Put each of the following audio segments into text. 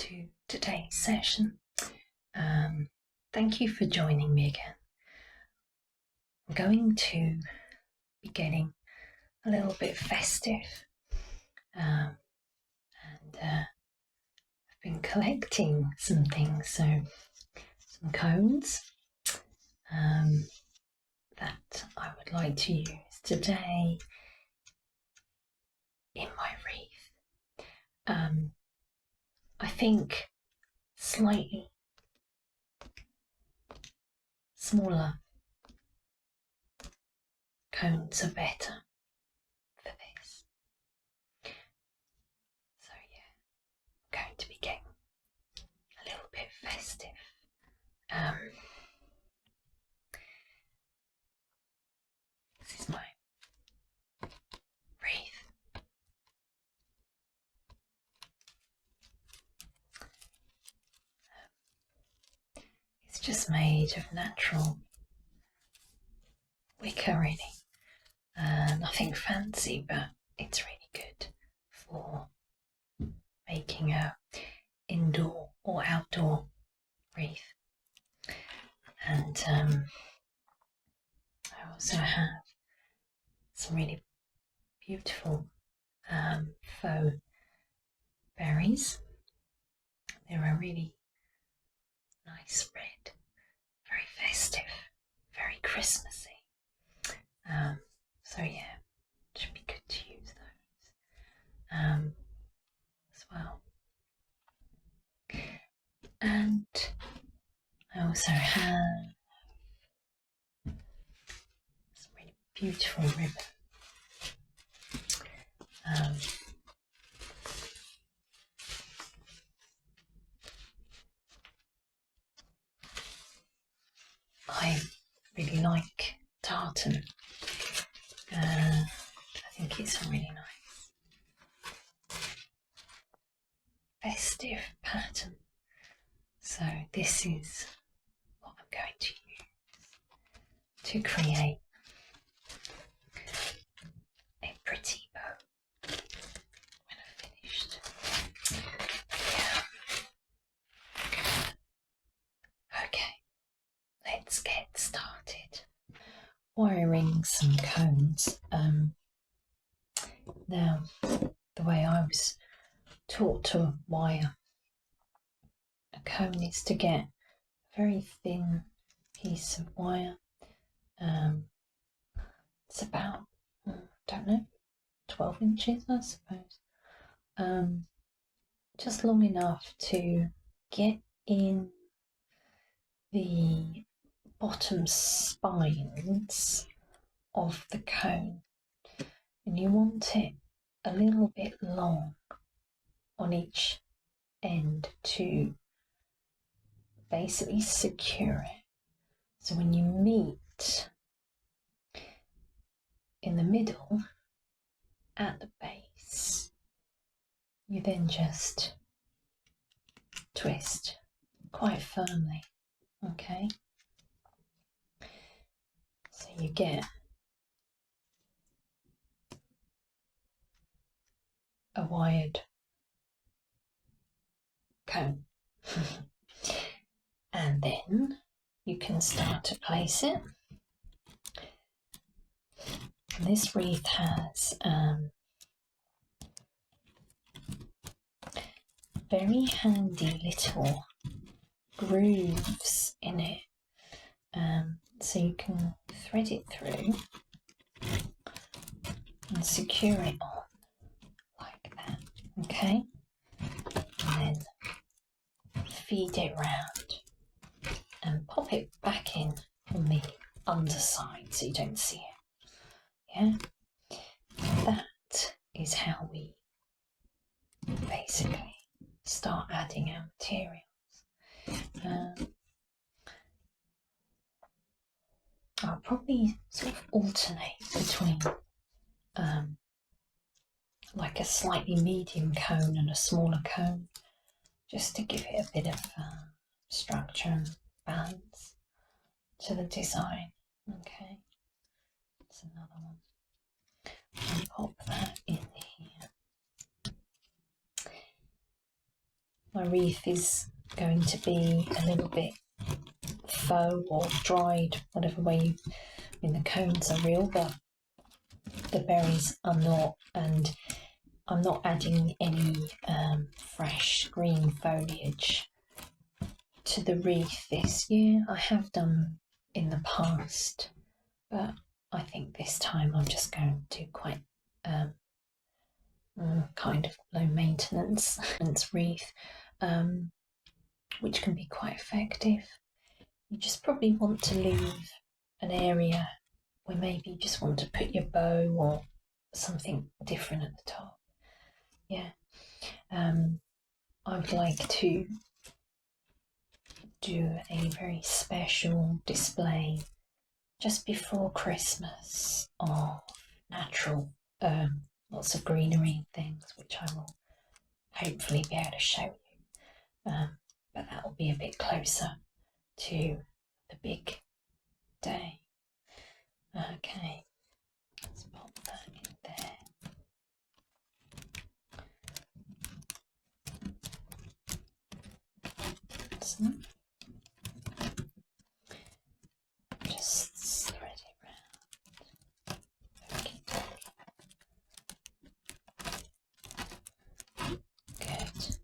to today's session. Thank you for joining me again. I'm going to be getting a little bit festive, and I've been collecting some things, so some cones that I would like to use today in my wreath. I think slightly smaller cones are better for this. So yeah, I'm going to be getting a little bit festive. This is my wreath. It's just made of natural wicker, really. Nothing fancy, but it's really good for making a indoor or outdoor wreath. And I also have some really beautiful faux berries. They're a really nice red, very festive, very Christmassy. So yeah, it should be good to use those as well. And I also have some really beautiful ribbon. I really like tartan. I think it's a really nice festive pattern. So this is what I'm going to use to create a pretty bow when I've finished. Yeah. Okay, let's get started. Wiring some cones. Now, the way I was taught to wire a cone is to get a very thin piece of wire. It's about, I don't know, 12 inches, I suppose. Just long enough to get in the bottom spines of the cone, and you want it a little bit long on each end to basically secure it. So when you meet in the middle at the base, you then just twist quite firmly, okay? So you get a wired cone. And then you can start to place it. And this wreath has very handy little grooves in it, so you can thread it through and secure it on like that, okay? And then feed it round and pop it back in on the underside so you don't see it. Yeah, that is how we basically start adding our materials. I'll probably sort of alternate between like a slightly medium cone and a smaller cone, just to give it a bit of structure and balance to the design. Okay, that's another one. I'll pop that in here. My my wreath is going to be a little bit faux or dried, whatever way you, I mean, the cones are real, but the berries are not, and I'm not adding any fresh green foliage to the wreath this year. I have done in the past, but I think this time I'm just going to do quite kind of low maintenance wreath, which can be quite effective. You just probably want to leave an area where maybe you just want to put your bow or something different at the top. Yeah, I would like to do a very special display just before Christmas of natural, lots of greenery and things, which I will hopefully be able to show you. But that will be a bit closer to the big day. Okay, let's pop that in there. So, just spread it round. Okay. Good.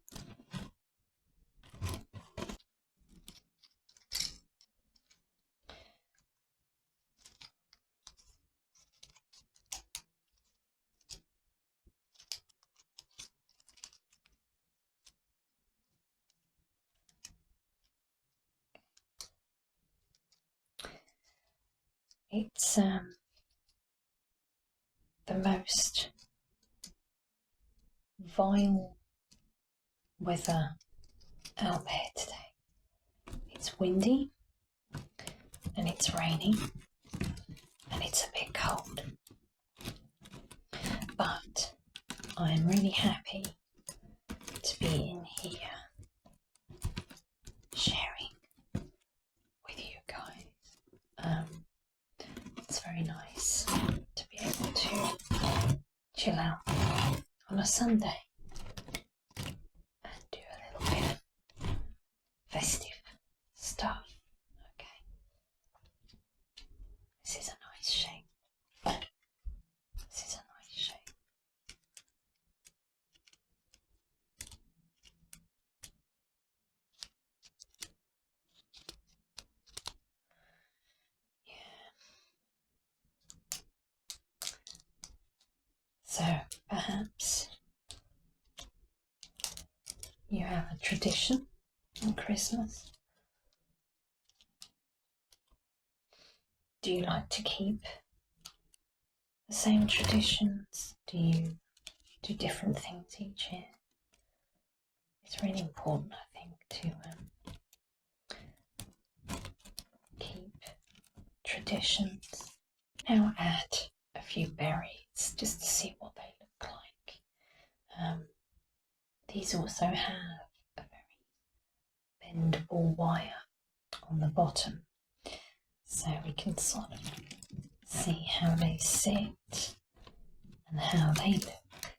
It's the most vile weather out there today. It's windy and it's raining and it's a bit cold, but I'm really happy to be in here sharing with you guys. It's very nice to be able to chill out on a Sunday and do a little bit of festive stuff. Okay, this is a nice shape. This is a nice shape. So perhaps you have a tradition on Christmas. Do you like to keep the same traditions? Do you do different things each year? It's really important, I think, to keep traditions. Now add a few berries just to see what they look like. These also have a very bendable wire on the bottom, so we can sort of see how they sit and how they look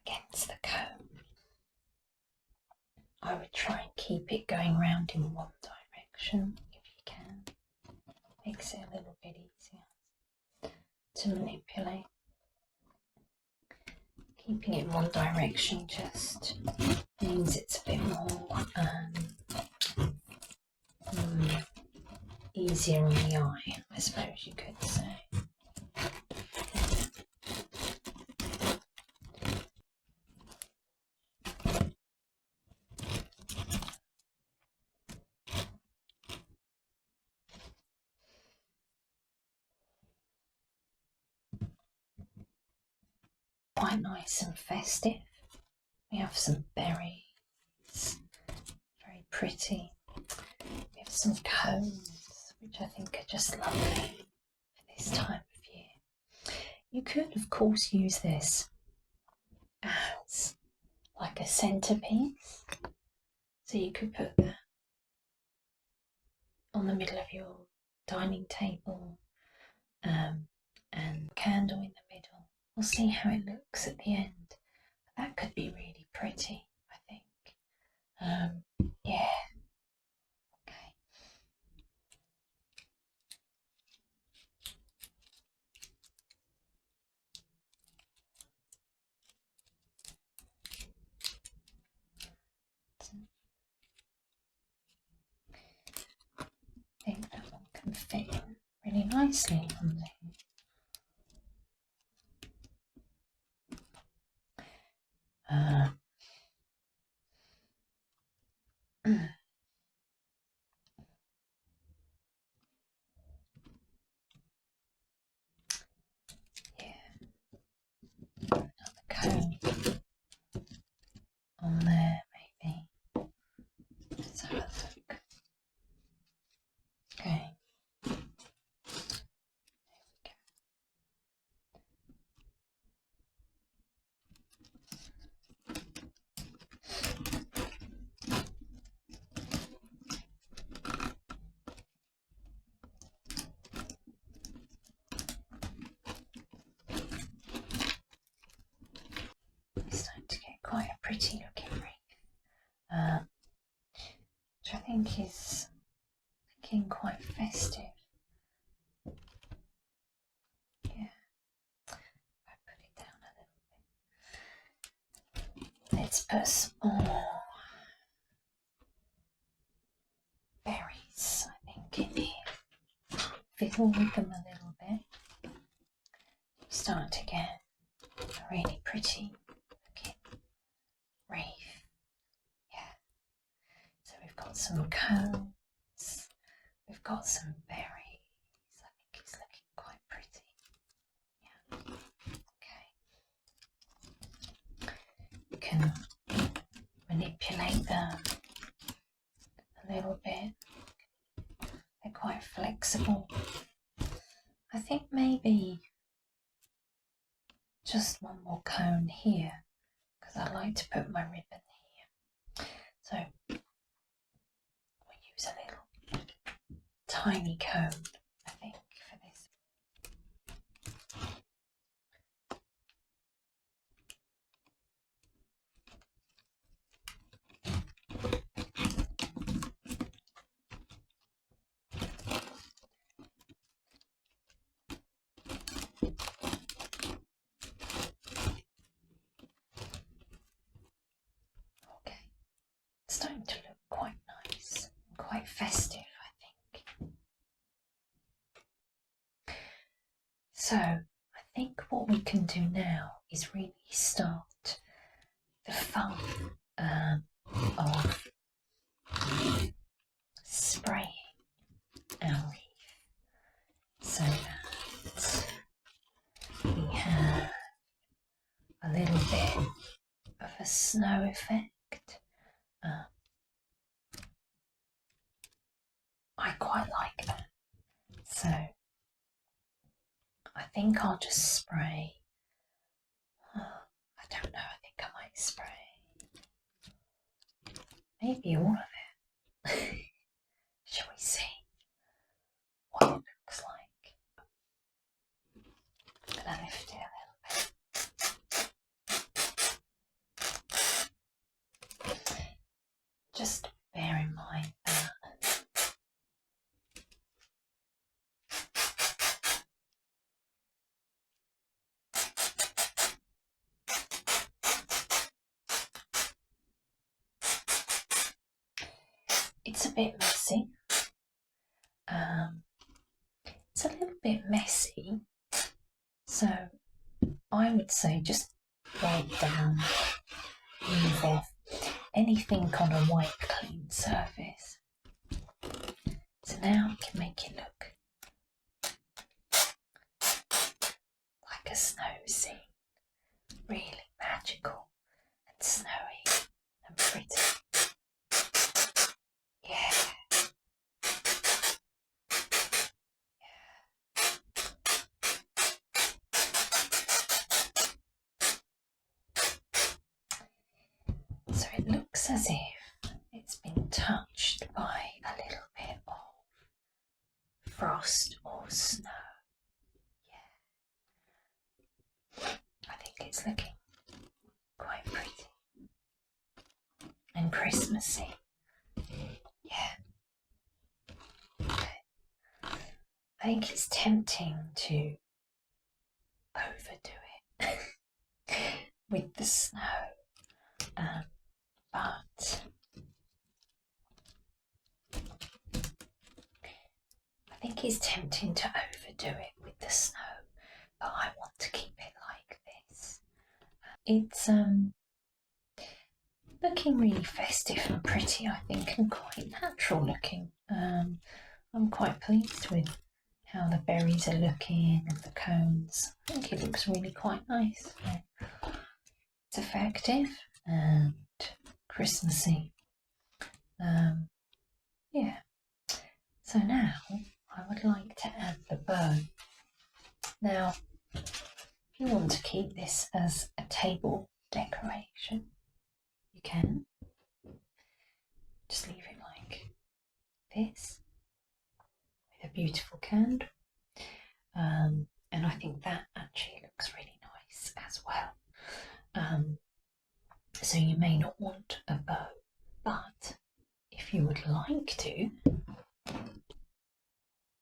against the cone. I would try and keep it going round in one direction if you can. Makes it a little bit easier to manipulate. Keeping it in one direction just means it's a bit more easier on the eye, I suppose you could say. Quite nice and festive. We have some berries, very pretty. We have some cones, which I think are just lovely for this time of year. You could, of course, use this as like a centerpiece. So you could put that on the middle of your dining table and candle in the middle. We'll see how it looks at the end. That could be really pretty, I think. Yeah. Okay. I think that one can fit in really nicely on there. Another cone on there, maybe. Let's have a look. Okay. It's starting to get quite a pretty looking wreath, which I think is looking quite festive. Yeah, I put it down a little bit. Let's put some more berries, I think, in here. Fiddle with them a little bit. Start to get a really pretty looking wreath. Yeah. So we've got some cones, we've got some berries. I think it's looking quite pretty. Yeah. Okay. You can manipulate them a little bit. They're quite flexible. I think maybe just one more cone here, because I like to put my ribbon here. So we'll use a little tiny cone, I think, for this. Okay, it's starting to look quite nice, quite festive, I think. So I think what we can do now is really start the fun of spraying our wreath, so that we have a little bit of a snow effect. I quite like that, so I think I'll just spray. I don't know, I think I might spray maybe all of it. Shall we see what it looks like? I'm gonna lift it a little bit. Just bear in mind that it's a bit messy. It's a little bit messy, so I would say just wipe down, move off anything on a white clean surface. So now we can make it look like a snow scene, really magical and snowy and pretty. Yeah. So it looks as if it's been touched by a little bit of frost or snow. Yeah. I think it's looking quite pretty and Christmassy. Yeah. Okay. I think it's tempting to overdo it with the snow, but I think it's tempting to overdo it with the snow, but I want to keep it like this. It's looking really festive and pretty, I think, and quite natural looking. I'm quite pleased with how the berries are looking and the cones. I think it looks really quite nice. It's effective and Christmassy. Yeah. So now I would like to add the bow. Now, if you want to keep this as a table decoration, you can. Just leave it like this with a beautiful candle. And I think that actually looks really nice as well. So you may not want a bow, but if you would like to,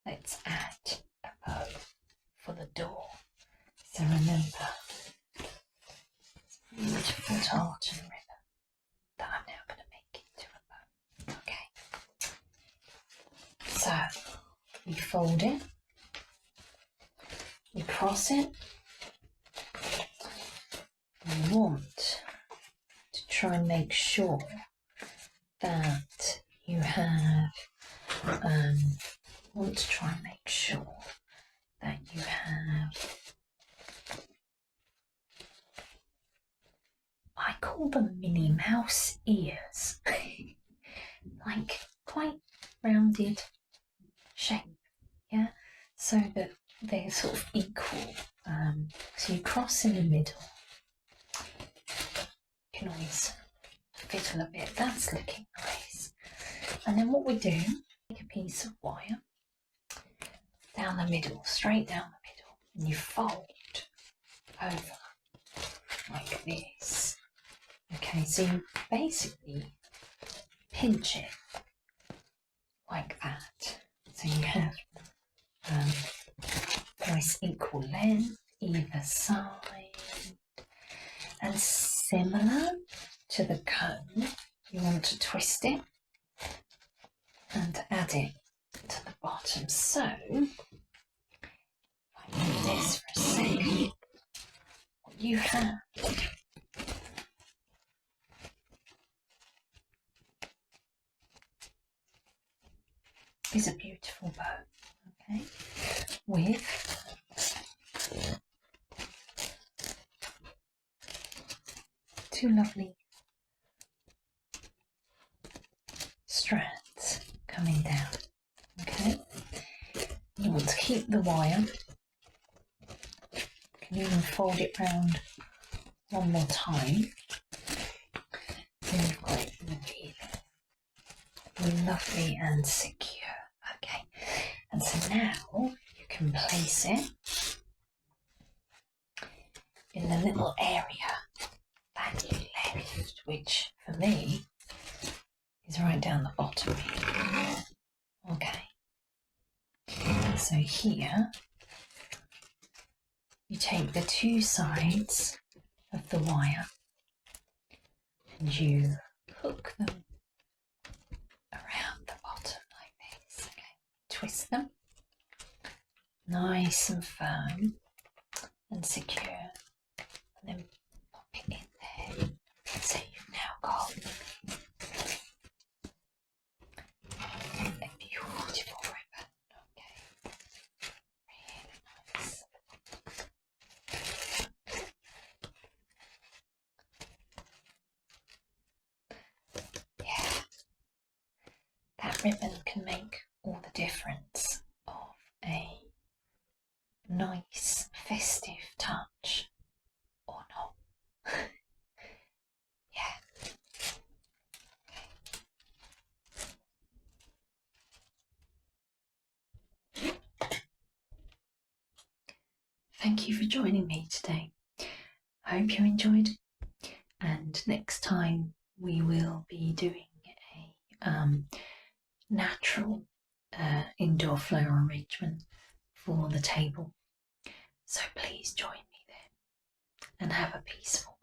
let's add a bow for the door. So remember, it's a beautiful tartan ribbon that I'm now going to make into a bow. Okay. So we fold it, we cross it. We want to try and make sure that you have I call them Minnie Mouse ears, like quite rounded shape, yeah, so that they're sort of equal. So you cross in the middle. You can always fiddle a bit. That's looking nice. And then what we do, take a piece of wire down the middle, straight down the middle, and you fold over like this. Okay, so you basically pinch it like that. So you have nice equal length either side, and similar to the cone, you want to twist it and add it to the bottom. So if I do this for a second, what you have is a beautiful bow, okay, with two lovely strands coming down. Okay, you want to keep the wire. You can even fold it round one more time. Then you've got it really lovely and secure. Okay, and so now you can place it in the little area that you left, which for me is right down the bottom here. Okay, so here you take the two sides of the wire and you hook them around the bottom like this. Okay, twist them nice and firm and secure, and then pop it in there. So you've now got a beautiful ribbon. Okay, really nice. Yeah, that ribbon can make all the difference of a nice festive touch or not. Yeah. Thank you for joining me today. I hope you enjoyed, and next time we will be doing a natural indoor flower arrangement for the table. So please join me there and have a peaceful